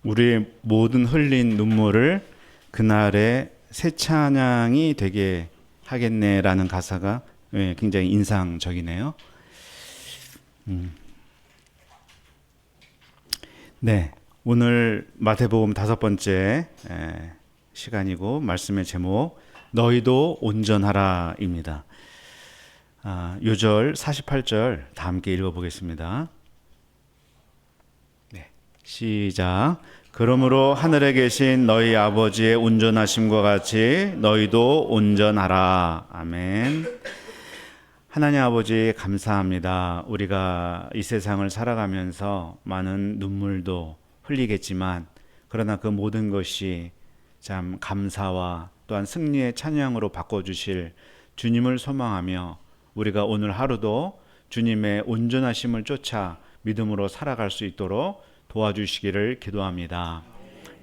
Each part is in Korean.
우리의 모든 흘린 눈물을 그날의 새 찬양이 되게 하겠네라는 가사가 굉장히 인상적이네요. 네, 오늘 마태복음 5번째 시간이고 말씀의 제목 너희도 온전하라입니다. 요절 48절 다 함께 읽어보겠습니다. 네, 시작. 그러므로 하늘에 계신 너희 아버지의 온전하심과 같이 너희도 온전하라. 아멘. 하나님 아버지 감사합니다. 우리가 이 세상을 살아가면서 많은 눈물도 흘리겠지만 그러나 그 모든 것이 참 감사와 또한 승리의 찬양으로 바꿔주실 주님을 소망하며 우리가 오늘 하루도 주님의 온전하심을 쫓아 믿음으로 살아갈 수 있도록 도와주시기를 기도합니다.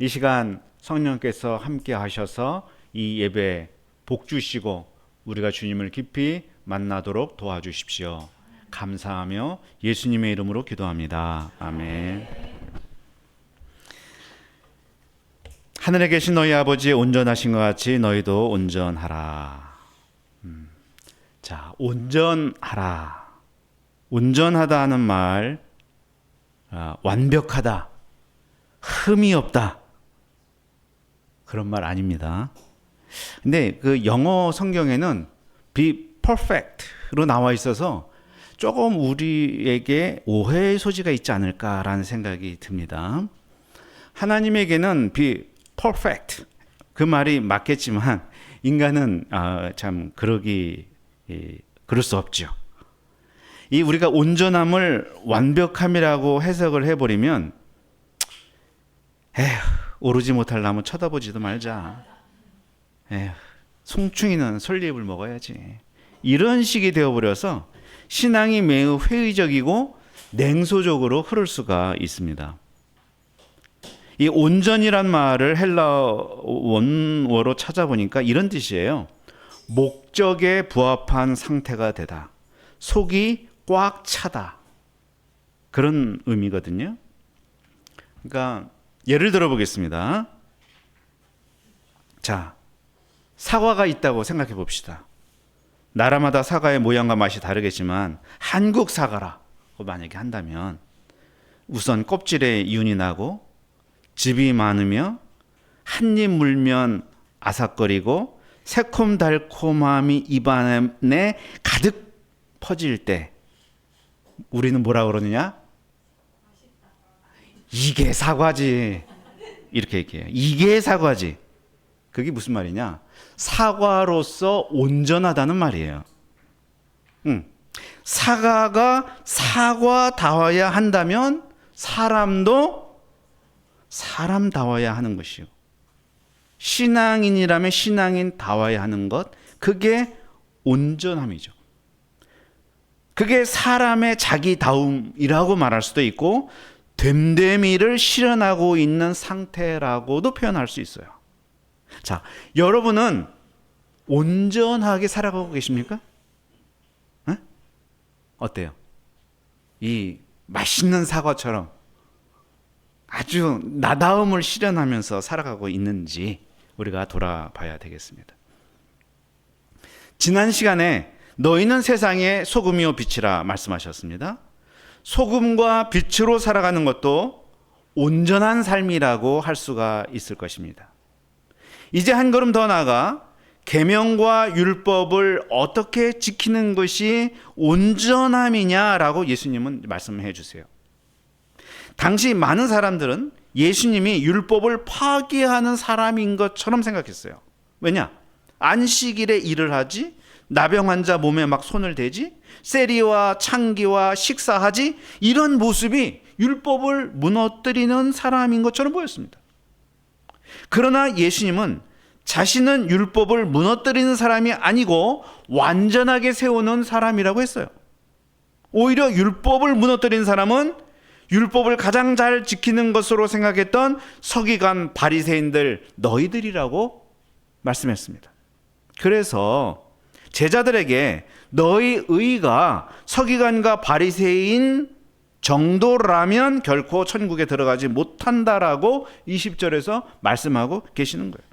이 시간 성령께서 함께 하셔서 이 예배 복 주시고 우리가 주님을 깊이 만나도록 도와주십시오. 감사하며 예수님의 이름으로 기도합니다. 아멘. 하늘에 계신 너희 아버지의 온전하신 것 같이 너희도 온전하라. 자, 온전하라. 온전하다 하는 말, 완벽하다, 흠이 없다, 그런 말 아닙니다. 근데 그 영어 성경에는 be perfect로 나와 있어서 조금 우리에게 오해의 소지가 있지 않을까라는 생각이 듭니다. 하나님에게는 be perfect 그 말이 맞겠지만 인간은 참 그럴 수 없죠. 이 우리가 온전함을 완벽함이라고 해석을 해버리면 오르지 못할 나무 쳐다보지도 말자. 송충이는 솔잎을 먹어야지. 이런 식이 되어버려서 신앙이 매우 회의적이고 냉소적으로 흐를 수가 있습니다. 이 온전이란 말을 헬라어 원어로 찾아보니까 이런 뜻이에요. 목적에 부합한 상태가 되다. 속이 꽉 차다. 그런 의미거든요. 그러니까 예를 들어 보겠습니다. 자, 사과가 있다고 생각해 봅시다. 나라마다 사과의 모양과 맛이 다르겠지만 한국 사과라고 만약에 한다면 우선 껍질에 윤이 나고 즙이 많으며 한 입 물면 아삭거리고 새콤달콤함이 입안에 가득 퍼질 때 우리는 뭐라 그러느냐? 이게 사과지. 이렇게 얘기해요. 이게 사과지. 그게 무슨 말이냐? 사과로서 온전하다는 말이에요. 사과가 사과다워야 한다면 사람도 사람다워야 하는 것이요. 신앙인이라면 신앙인다워야 하는 것, 그게 온전함이죠. 그게 사람의 자기다움이라고 말할 수도 있고 됨됨이를 실현하고 있는 상태라고도 표현할 수 있어요. 자, 여러분은 온전하게 살아가고 계십니까? 어때요? 이 맛있는 사과처럼 아주 나다움을 실현하면서 살아가고 있는지 우리가 돌아봐야 되겠습니다. 지난 시간에 너희는 세상의 소금이요 빛이라 말씀하셨습니다. 소금과 빛으로 살아가는 것도 온전한 삶이라고 할 수가 있을 것입니다. 이제 한 걸음 더 나아가 계명과 율법을 어떻게 지키는 것이 온전함이냐라고 예수님은 말씀해 주세요. 당시 많은 사람들은 예수님이 율법을 파괴하는 사람인 것처럼 생각했어요. 왜냐? 안식일에 일을 하지, 나병 환자 몸에 막 손을 대지, 세리와 창기와 식사하지, 이런 모습이 율법을 무너뜨리는 사람인 것처럼 보였습니다. 그러나 예수님은 자신은 율법을 무너뜨리는 사람이 아니고 완전하게 세우는 사람이라고 했어요. 오히려 율법을 무너뜨린 사람은 율법을 가장 잘 지키는 것으로 생각했던 서기관 바리새인들 너희들이라고 말씀했습니다. 그래서 제자들에게 너희 의가 서기관과 바리새인 정도라면 결코 천국에 들어가지 못한다라고 20절에서 말씀하고 계시는 거예요.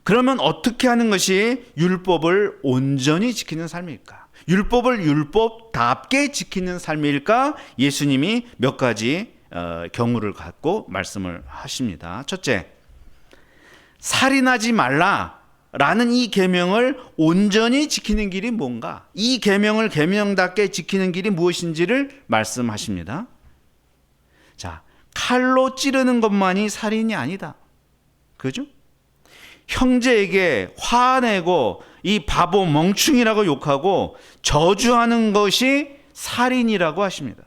그러면 어떻게 하는 것이 율법을 온전히 지키는 삶일까? 율법을 율법답게 지키는 삶일까? 예수님이 몇 가지 경우를 갖고 말씀을 하십니다. 첫째, 살인하지 말라라는 이 계명을 온전히 지키는 길이 뭔가? 이 계명을 계명답게 지키는 길이 무엇인지를 말씀하십니다. 자, 칼로 찌르는 것만이 살인이 아니다. 그죠? 형제에게 화내고 이 바보 멍충이라고 욕하고 저주하는 것이 살인이라고 하십니다.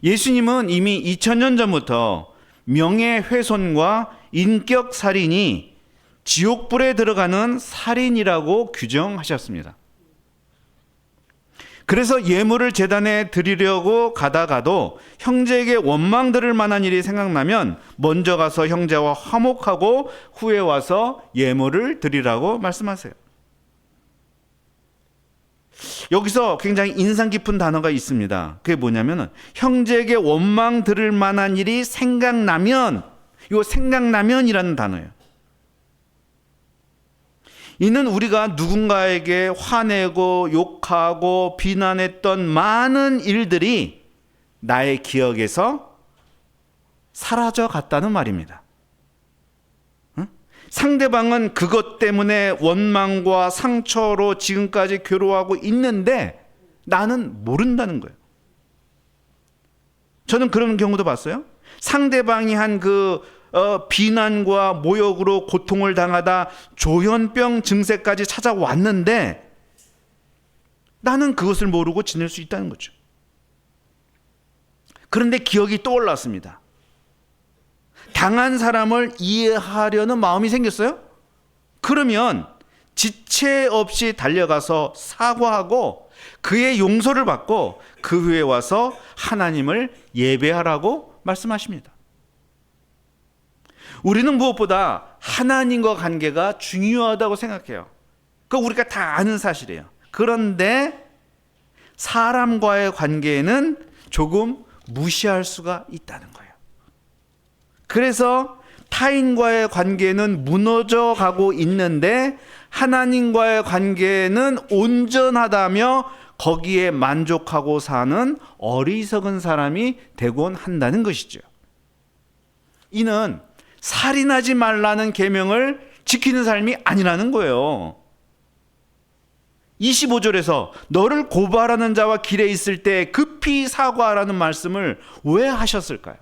예수님은 이미 2000년 전부터 명예훼손과 인격살인이 지옥불에 들어가는 살인이라고 규정하셨습니다. 그래서 예물을 제단에 드리려고 가다가도 형제에게 원망 들을 만한 일이 생각나면 먼저 가서 형제와 화목하고 후에 와서 예물을 드리라고 말씀하세요. 여기서 굉장히 인상 깊은 단어가 있습니다. 그게 뭐냐면 형제에게 원망 들을 만한 일이 생각나면, 이 생각나면이라는 단어예요. 이는 우리가 누군가에게 화내고 욕하고 비난했던 많은 일들이 나의 기억에서 사라져 갔다는 말입니다. 상대방은 그것 때문에 원망과 상처로 지금까지 괴로워하고 있는데 나는 모른다는 거예요. 저는 그런 경우도 봤어요. 상대방이 한 비난과 모욕으로 고통을 당하다 조현병 증세까지 찾아왔는데 나는 그것을 모르고 지낼 수 있다는 거죠. 그런데 기억이 떠올랐습니다. 당한 사람을 이해하려는 마음이 생겼어요? 그러면 지체 없이 달려가서 사과하고 그의 용서를 받고 그 후에 와서 하나님을 예배하라고 말씀하십니다. 우리는 무엇보다 하나님과 관계가 중요하다고 생각해요. 그거 우리가 다 아는 사실이에요. 그런데 사람과의 관계는 조금 무시할 수가 있다는 거예요. 그래서 타인과의 관계는 무너져 가고 있는데 하나님과의 관계는 온전하다며 거기에 만족하고 사는 어리석은 사람이 되곤 한다는 것이죠. 이는 살인하지 말라는 계명을 지키는 삶이 아니라는 거예요. 25절에서 너를 고발하는 자와 길에 있을 때 급히 사과하라는 말씀을 왜 하셨을까요?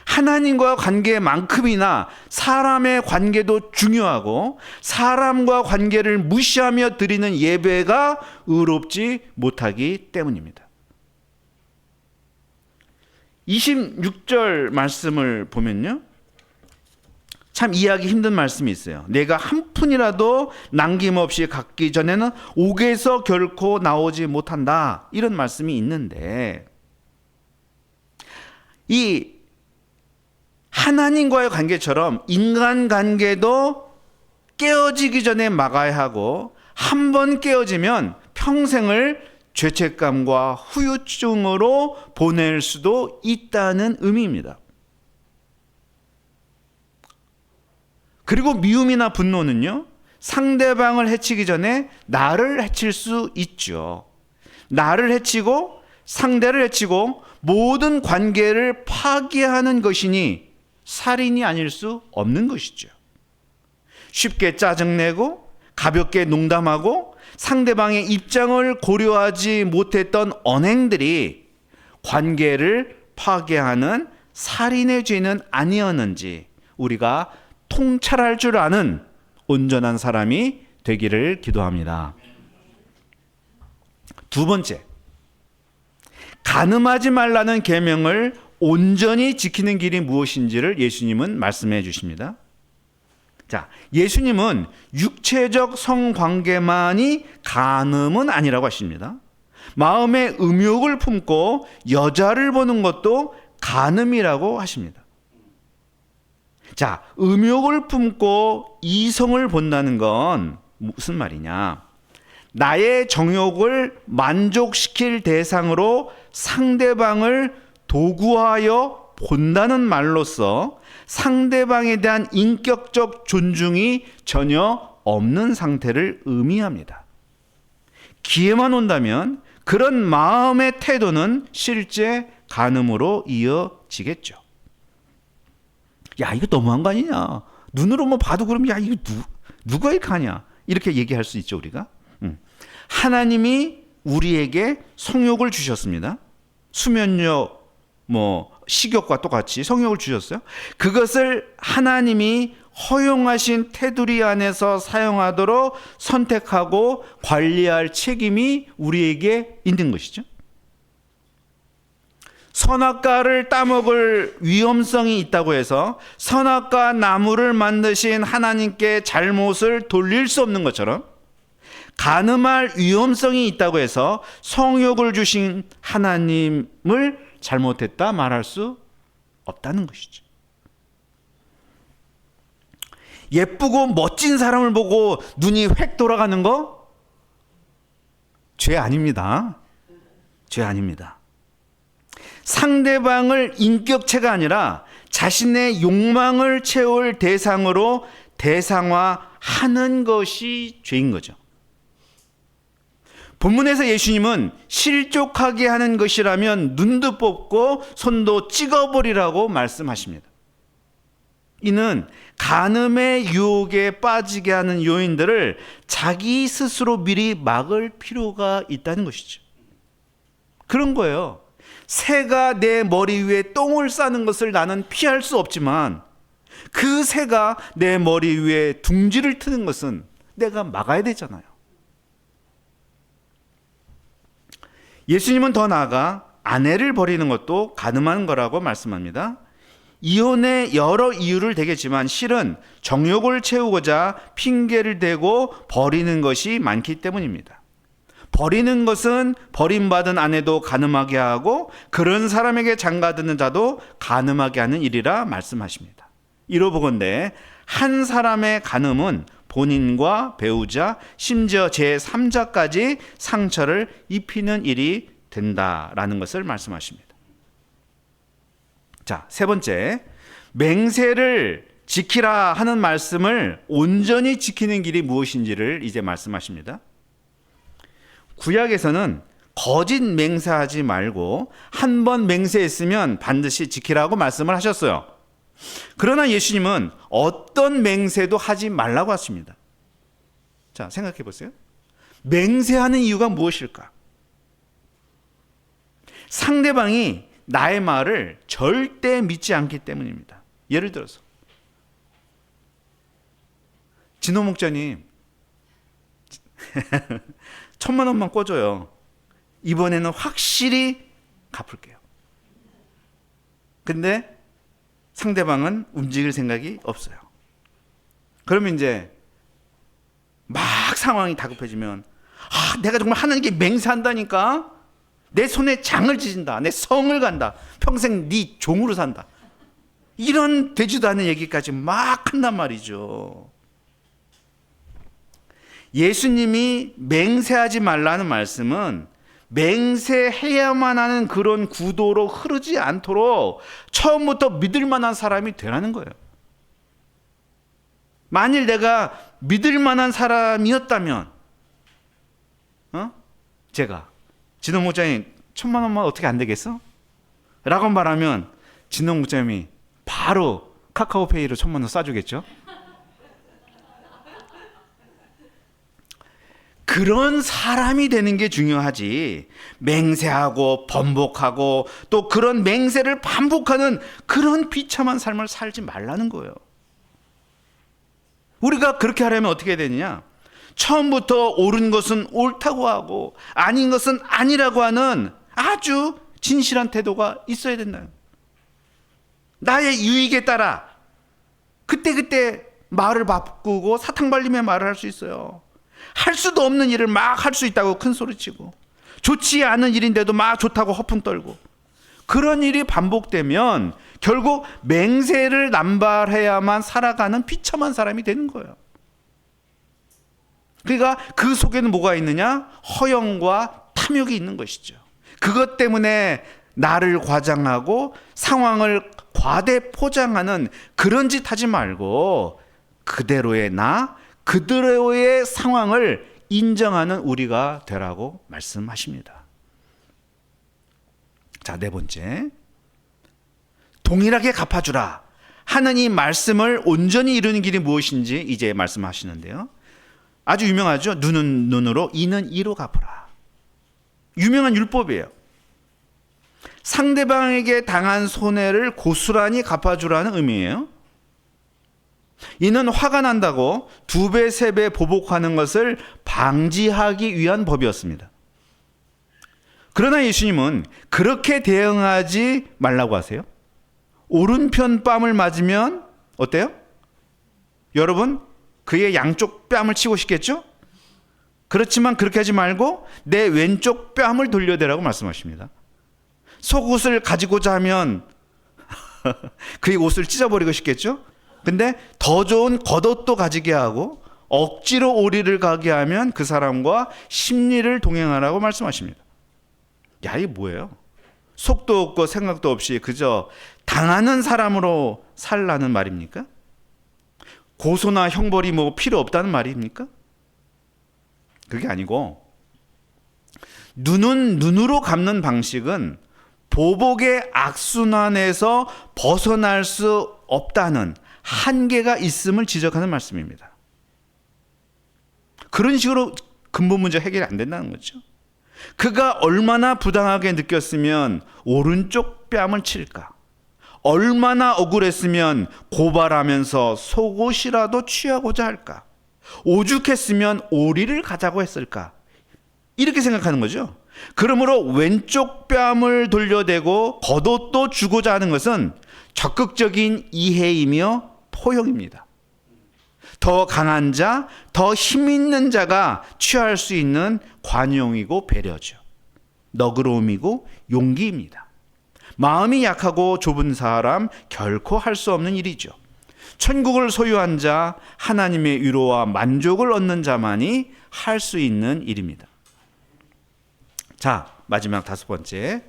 하나님과 관계만큼이나 사람의 관계도 중요하고 사람과 관계를 무시하며 드리는 예배가 의롭지 못하기 때문입니다. 26절 말씀을 보면요, 참 이해하기 힘든 말씀이 있어요. 내가 한 푼이라도 남김없이 갚기 전에는 옥에서 결코 나오지 못한다, 이런 말씀이 있는데 이 하나님과의 관계처럼 인간관계도 깨어지기 전에 막아야 하고 한 번 깨어지면 평생을 죄책감과 후유증으로 보낼 수도 있다는 의미입니다. 그리고 미움이나 분노는요, 상대방을 해치기 전에 나를 해칠 수 있죠. 나를 해치고 상대를 해치고 모든 관계를 파괴하는 것이니 살인이 아닐 수 없는 것이죠. 쉽게 짜증내고 가볍게 농담하고 상대방의 입장을 고려하지 못했던 언행들이 관계를 파괴하는 살인의 죄는 아니었는지 우리가 통찰할 줄 아는 온전한 사람이 되기를 기도합니다. 두 번째, 간음하지 말라는 계명을 온전히 지키는 길이 무엇인지를 예수님은 말씀해 주십니다. 자, 예수님은 육체적 성관계만이 간음은 아니라고 하십니다. 마음에 음욕을 품고 여자를 보는 것도 간음이라고 하십니다. 자, 음욕을 품고 이성을 본다는 건 무슨 말이냐? 나의 정욕을 만족시킬 대상으로 상대방을 도구하여 본다는 말로써 상대방에 대한 인격적 존중이 전혀 없는 상태를 의미합니다. 기회만 온다면 그런 마음의 태도는 실제 간음으로 이어지겠죠. 야, 이거 너무한 거 아니냐? 눈으로만 봐도 그러면 야, 이거 누가 이렇게 하냐? 이렇게 얘기할 수 있죠, 우리가. 하나님이 우리에게 성욕을 주셨습니다. 수면력, 식욕과 똑같이 성욕을 주셨어요. 그것을 하나님이 허용하신 테두리 안에서 사용하도록 선택하고 관리할 책임이 우리에게 있는 것이죠. 선악과를 따먹을 위험성이 있다고 해서 선악과 나무를 만드신 하나님께 잘못을 돌릴 수 없는 것처럼 간음할 위험성이 있다고 해서 성욕을 주신 하나님을 잘못했다 말할 수 없다는 것이죠. 예쁘고 멋진 사람을 보고 눈이 획 돌아가는 거 죄 아닙니다. 죄 아닙니다. 상대방을 인격체가 아니라 자신의 욕망을 채울 대상으로 대상화하는 것이 죄인 거죠. 본문에서 예수님은 실족하게 하는 것이라면 눈도 뽑고 손도 찍어버리라고 말씀하십니다. 이는 간음의 유혹에 빠지게 하는 요인들을 자기 스스로 미리 막을 필요가 있다는 것이죠. 그런 거예요. 새가 내 머리 위에 똥을 싸는 것을 나는 피할 수 없지만 그 새가 내 머리 위에 둥지를 트는 것은 내가 막아야 되잖아요. 예수님은 더 나아가 아내를 버리는 것도 간음하는 거라고 말씀합니다. 이혼의 여러 이유를 대겠지만 실은 정욕을 채우고자 핑계를 대고 버리는 것이 많기 때문입니다. 버리는 것은 버림받은 아내도 간음하게 하고 그런 사람에게 장가드는 자도 간음하게 하는 일이라 말씀하십니다. 이로 보건대 한 사람의 간음은 본인과 배우자 심지어 제3자까지 상처를 입히는 일이 된다라는 것을 말씀하십니다. 자, 세 번째, 맹세를 지키라 하는 말씀을 온전히 지키는 길이 무엇인지를 이제 말씀하십니다. 구약에서는 거짓 맹세하지 말고 한 번 맹세했으면 반드시 지키라고 말씀을 하셨어요. 그러나 예수님은 어떤 맹세도 하지 말라고 하십니다. 자, 생각해 보세요. 맹세하는 이유가 무엇일까? 상대방이 나의 말을 절대 믿지 않기 때문입니다. 예를 들어서 진호 목자님 1,000만 원만 꿔줘요. 이번에는 확실히 갚을게요. 근데 상대방은 움직일 생각이 없어요. 그러면 이제 막 상황이 다급해지면 내가 정말 하나님께 맹세한다니까 내 손에 장을 지진다. 내 성을 간다. 평생 네 종으로 산다. 이런 되지도 않은 얘기까지 막 한단 말이죠. 예수님이 맹세하지 말라는 말씀은 맹세해야만 하는 그런 구도로 흐르지 않도록 처음부터 믿을 만한 사람이 되라는 거예요. 만일 내가 믿을 만한 사람이었다면 제가 진호 목사님 1,000만 원만 어떻게 안 되겠어? 라고 말하면 진호 목사님이 바로 카카오페이로 1,000만 원 쏴주겠죠? 그런 사람이 되는 게 중요하지 맹세하고 번복하고 또 그런 맹세를 반복하는 그런 비참한 삶을 살지 말라는 거예요. 우리가 그렇게 하려면 어떻게 해야 되느냐? 처음부터 옳은 것은 옳다고 하고 아닌 것은 아니라고 하는 아주 진실한 태도가 있어야 된다. 나의 유익에 따라 그때그때 말을 바꾸고 사탕발림의 말을 할 수 있어요. 할 수도 없는 일을 막 할 수 있다고 큰 소리치고 좋지 않은 일인데도 막 좋다고 허풍 떨고 그런 일이 반복되면 결국 맹세를 남발해야만 살아가는 비참한 사람이 되는 거예요. 그러니까 그 속에는 뭐가 있느냐? 허영과 탐욕이 있는 것이죠. 그것 때문에 나를 과장하고 상황을 과대 포장하는 그런 짓 하지 말고 그대로의 나, 그대로의 상황을 인정하는 우리가 되라고 말씀하십니다. 자, 네 번째. 동일하게 갚아주라 하는 이 말씀을 온전히 이루는 길이 무엇인지 이제 말씀하시는데요. 아주 유명하죠. 눈은 눈으로, 이는 이로 갚으라. 유명한 율법이에요. 상대방에게 당한 손해를 고스란히 갚아주라는 의미예요. 이는 화가 난다고 2배, 3배 보복하는 것을 방지하기 위한 법이었습니다. 그러나 예수님은 그렇게 대응하지 말라고 하세요. 오른편 뺨을 맞으면 어때요? 여러분, 그의 양쪽 뺨을 치고 싶겠죠? 그렇지만 그렇게 하지 말고 내 왼쪽 뺨을 돌려대라고 말씀하십니다. 속옷을 가지고자 하면 그의 옷을 찢어버리고 싶겠죠? 근데 더 좋은 겉옷도 가지게 하고 억지로 오리를 가게 하면 그 사람과 심리를 동행하라고 말씀하십니다. 야, 이게 뭐예요? 속도 없고 생각도 없이 그저 당하는 사람으로 살라는 말입니까? 고소나 형벌이 뭐 필요 없다는 말입니까? 그게 아니고, 눈은 눈으로 갚는 방식은 보복의 악순환에서 벗어날 수 없다는 한계가 있음을 지적하는 말씀입니다. 그런 식으로 근본 문제 해결이 안 된다는 거죠. 그가 얼마나 부당하게 느꼈으면 오른쪽 뺨을 칠까? 얼마나 억울했으면 고발하면서 속옷이라도 취하고자 할까? 오죽했으면 오리를 가자고 했을까? 이렇게 생각하는 거죠. 그러므로 왼쪽 뺨을 돌려대고 겉옷도 주고자 하는 것은 적극적인 이해이며 포용입니다. 더 강한 자, 더 힘 있는 자가 취할 수 있는 관용이고 배려죠. 너그러움이고 용기입니다. 마음이 약하고 좁은 사람 결코 할 수 없는 일이죠. 천국을 소유한 자, 하나님의 위로와 만족을 얻는 자만이 할 수 있는 일입니다. 자, 마지막 5번째.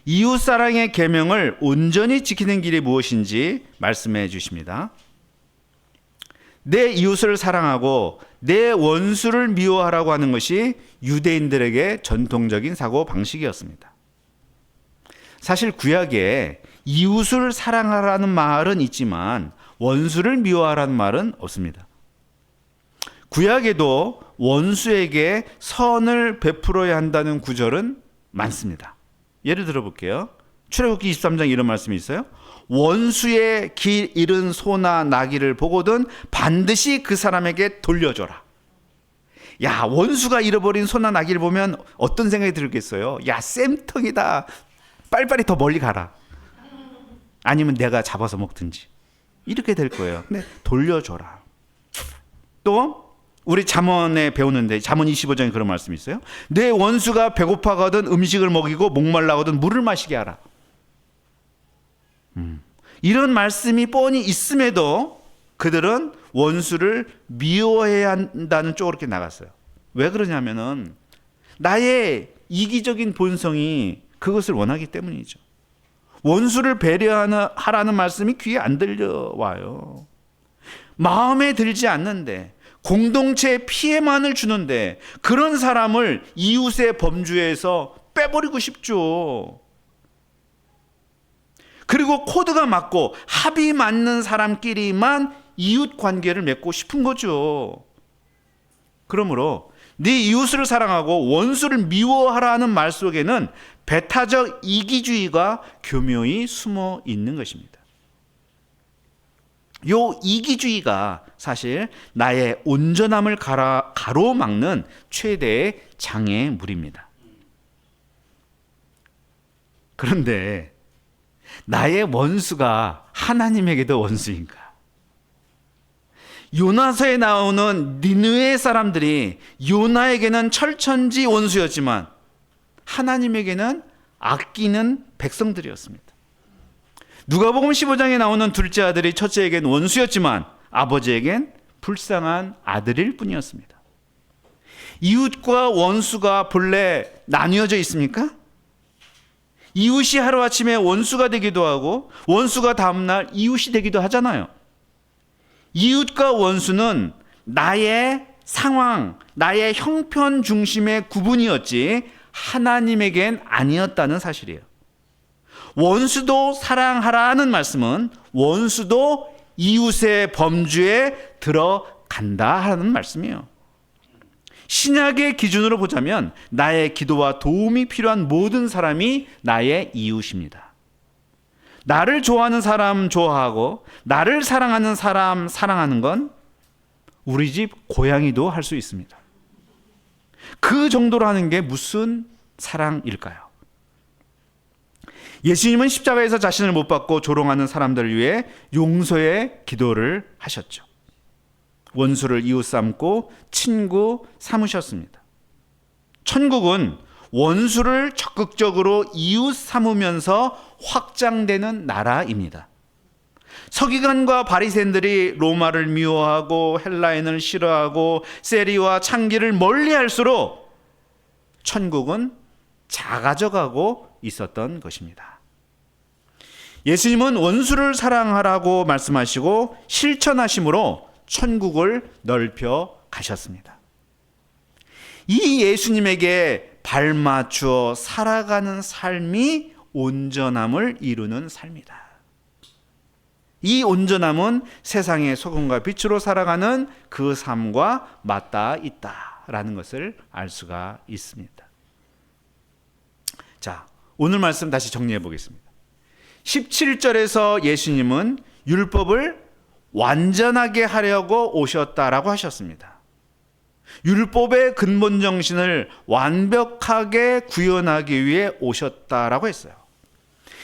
이웃사랑의 계명을 온전히 지키는 길이 무엇인지 말씀해 주십니다. 내 이웃을 사랑하고 내 원수를 미워하라고 하는 것이 유대인들에게 전통적인 사고 방식이었습니다. 사실 구약에 이웃을 사랑하라는 말은 있지만 원수를 미워하라는 말은 없습니다. 구약에도 원수에게 선을 베풀어야 한다는 구절은 많습니다. 예를 들어 볼게요. 출애굽기 23장 이런 말씀이 있어요. 원수의 길 잃은 소나 나귀를 보거든 반드시 그 사람에게 돌려줘라. 야, 원수가 잃어버린 소나 나귀를 보면 어떤 생각이 들겠어요? 야, 쌤통이다. 빨리빨리 더 멀리 가라. 아니면 내가 잡아서 먹든지. 이렇게 될 거예요. 근데 돌려줘라. 또 우리 잠언에 배우는데 잠언 25장에 그런 말씀이 있어요. 내 원수가 배고파거든 음식을 먹이고 목말라거든 물을 마시게 하라. 이런 말씀이 뻔히 있음에도 그들은 원수를 미워해야 한다는 쪽으로 이렇게 나갔어요. 왜 그러냐면은 나의 이기적인 본성이 그것을 원하기 때문이죠. 원수를 배려하라는 말씀이 귀에 안 들려와요. 마음에 들지 않는데 공동체에 피해만을 주는데 그런 사람을 이웃의 범주에서 빼버리고 싶죠. 그리고 코드가 맞고 합이 맞는 사람끼리만 이웃 관계를 맺고 싶은 거죠. 그러므로 네 이웃을 사랑하고 원수를 미워하라는 말 속에는 배타적 이기주의가 교묘히 숨어 있는 것입니다. 요 이기주의가 사실 나의 온전함을 가로막는 최대의 장애물입니다. 그런데 나의 원수가 하나님에게도 원수인가? 요나서에 나오는 니느웨 사람들이 요나에게는 철천지 원수였지만 하나님에게는 아끼는 백성들이었습니다. 누가복음 15장에 나오는 둘째 아들이 첫째에겐 원수였지만 아버지에겐 불쌍한 아들일 뿐이었습니다. 이웃과 원수가 본래 나뉘어져 있습니까? 이웃이 하루아침에 원수가 되기도 하고 원수가 다음날 이웃이 되기도 하잖아요. 이웃과 원수는 나의 상황, 나의 형편 중심의 구분이었지 하나님에겐 아니었다는 사실이에요. 원수도 사랑하라는 말씀은 원수도 이웃의 범주에 들어간다 하는 말씀이에요. 신약의 기준으로 보자면 나의 기도와 도움이 필요한 모든 사람이 나의 이웃입니다. 나를 좋아하는 사람 좋아하고 나를 사랑하는 사람 사랑하는 건 우리 집 고양이도 할 수 있습니다. 그 정도로 하는 게 무슨 사랑일까요? 예수님은 십자가에서 자신을 못 박고 조롱하는 사람들을 위해 용서의 기도를 하셨죠. 원수를 이웃 삼고 친구 삼으셨습니다. 천국은 원수를 적극적으로 이웃 삼으면서 확장되는 나라입니다. 서기관과 바리새인들이 로마를 미워하고 헬라인을 싫어하고 세리와 창기를 멀리할수록 천국은 작아져가고 있었던 것입니다. 예수님은 원수를 사랑하라고 말씀하시고 실천하심으로 천국을 넓혀 가셨습니다. 이 예수님에게 발맞추어 살아가는 삶이 온전함을 이루는 삶이다. 이 온전함은 세상의 소금과 빛으로 살아가는 그 삶과 맞닿아 있다라는 것을 알 수가 있습니다. 자, 오늘 말씀 다시 정리해 보겠습니다. 17절에서 예수님은 율법을 완전하게 하려고 오셨다라고 하셨습니다. 율법의 근본 정신을 완벽하게 구현하기 위해 오셨다라고 했어요.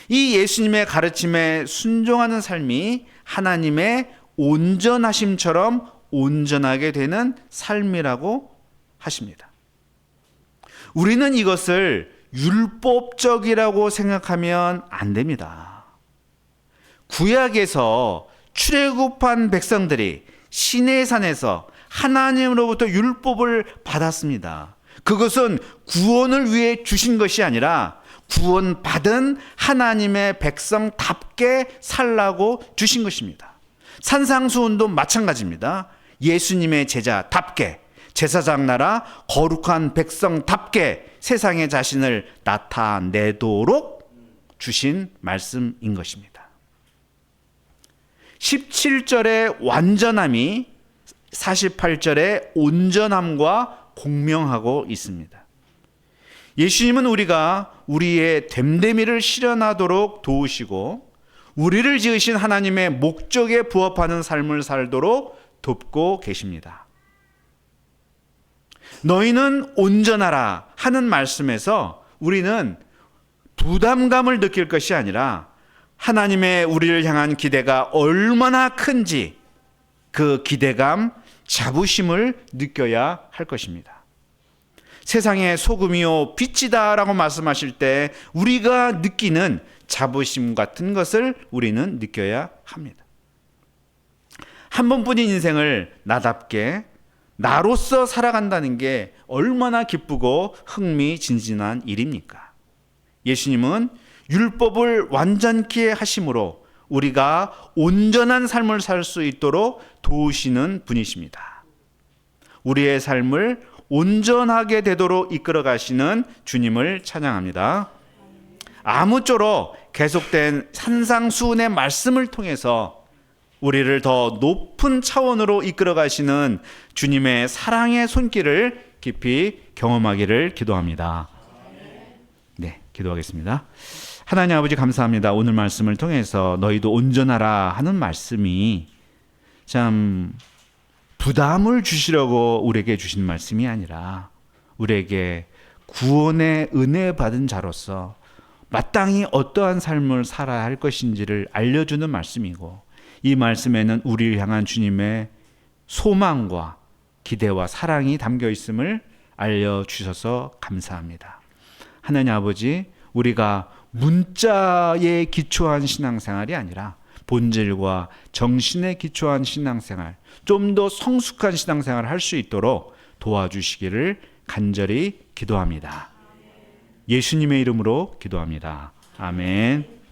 이 예수님의 가르침에 순종하는 삶이 하나님의 온전하심처럼 온전하게 되는 삶이라고 하십니다. 우리는 이것을 율법적이라고 생각하면 안 됩니다. 구약에서 출애굽한 백성들이 시내산에서 하나님으로부터 율법을 받았습니다. 그것은 구원을 위해 주신 것이 아니라 구원받은 하나님의 백성답게 살라고 주신 것입니다. 산상수훈도 마찬가지입니다. 예수님의 제자답게 제사장 나라 거룩한 백성답게 세상에 자신을 나타내도록 주신 말씀인 것입니다. 17절의 완전함이 48절의 온전함과 공명하고 있습니다. 예수님은 우리가 우리의 됨됨이를 실현하도록 도우시고 우리를 지으신 하나님의 목적에 부합하는 삶을 살도록 돕고 계십니다. 너희는 온전하라 하는 말씀에서 우리는 부담감을 느낄 것이 아니라 하나님의 우리를 향한 기대가 얼마나 큰지 그 기대감, 자부심을 느껴야 할 것입니다. 세상의 소금이요 빛이다라고 말씀하실 때 우리가 느끼는 자부심 같은 것을 우리는 느껴야 합니다. 한 번뿐인 인생을 나답게 나로서 살아간다는 게 얼마나 기쁘고 흥미진진한 일입니까? 예수님은 율법을 완전케 하심으로 우리가 온전한 삶을 살 수 있도록 도우시는 분이십니다. 우리의 삶을 온전하게 되도록 이끌어 가시는 주님을 찬양합니다. 아무쪼록 계속된 산상수훈의 말씀을 통해서 우리를 더 높은 차원으로 이끌어 가시는 주님의 사랑의 손길을 깊이 경험하기를 기도합니다. 네, 기도하겠습니다. 하나님 아버지 감사합니다. 오늘 말씀을 통해서 너희도 온전하라 하는 말씀이 참 부담을 주시려고 우리에게 주신 말씀이 아니라 우리에게 구원의 은혜 받은 자로서 마땅히 어떠한 삶을 살아야 할 것인지를 알려주는 말씀이고 이 말씀에는 우리를 향한 주님의 소망과 기대와 사랑이 담겨 있음을 알려주셔서 감사합니다. 하나님 아버지, 우리가 문자에 기초한 신앙생활이 아니라 본질과 정신에 기초한 신앙생활, 좀 더 성숙한 신앙생활을 할 수 있도록 도와주시기를 간절히 기도합니다. 예수님의 이름으로 기도합니다. 아멘.